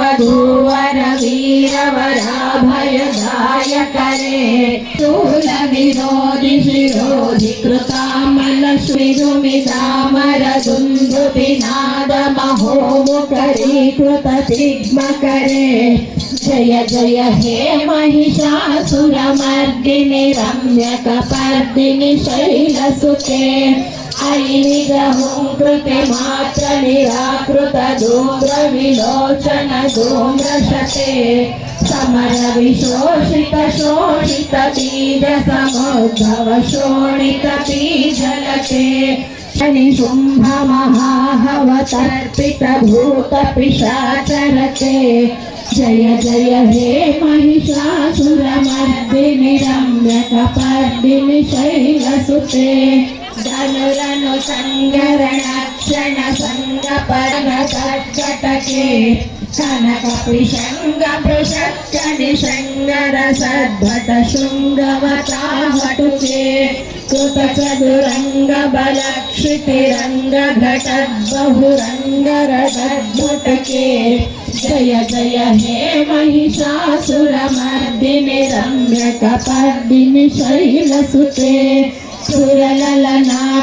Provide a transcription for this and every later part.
वधूवर वीरवराभयदायकरे शूल विरोधि शिरोधि कृतामल श्रीरुमिदामर दुन्दुभिनाद महोमुखरीकृत तिग्मकरे जय जय हे महिषासुरमर्दिनि रम्यकपर्दिनि शैलसुते ऐनिगहुंकृति मात्र निराकृत धूम्र विलोचन धूम्रशते समर विशोषित शोषित बीज समुद्भव शोणित बीजलते शनिशुंभ महाहवतर्पित भूत पिशाचरते जय जय हे महिषासुरमर्दिनि रम्यकपर्दिनि शैलसुते धनुरनु संगरणक्षण संगपरगतकटके कनकपिशंग पृषत्कनि शंगर सद्भट शृंगवताहटुके कृतचतुरंग बलक्षितिरंग घटद्बहुरंगरदद्भुटके जय जय हे महिषासुरमर्दिनि रम्यकपर्दिनि शैलसुते सुरललनातटगेयि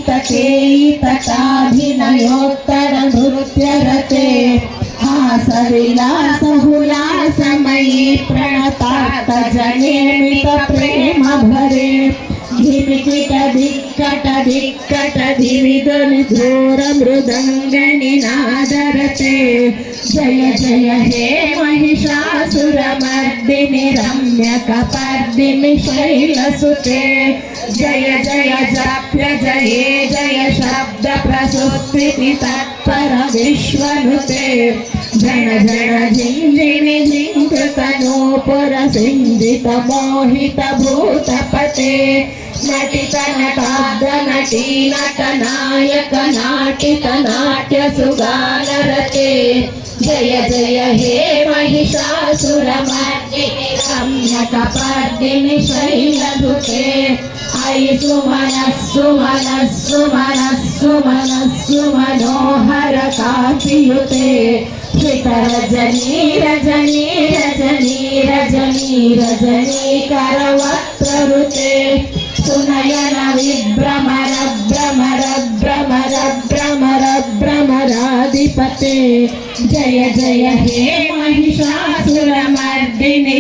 तटेयि तटाभिनयोत्तर नृत्यरते हासविलासहुलासमयी प्रणतात्त जनेमित प्रेम भरे धिमिकिट धिक्कट धिक्कट धिमिध्वनि घोर मृदङ्गनि नादरते जय जय हे महिषासुरमर्दिनि रम्यकपर्दिनि शैलसुते जय जय जाप्य जये जय शब्द प्रसुस्थिति तत्पर विश्वनुते जन जन झिंझिणि झिंकृतनूपुर सिंधित मोहित भूतपते नटित नटाब्द नटी नट नायक नाटित नाट्य सुगानरते जय जय हे महिषासुरमर्दिनि रम्यकपर्दिनि शैलसुते ऐ सुमनस्सुमनस्सुमनस्सुमनोहर कान्तियुते श्रितरजनी रजनी रजनी रजनी रजनी करवक्त्ररुते सुनयन विभ्रमर भ्रमर भ्रमर भ्रमर भ्रमराधिपते जय जय हे महिषासुरमर्दिनि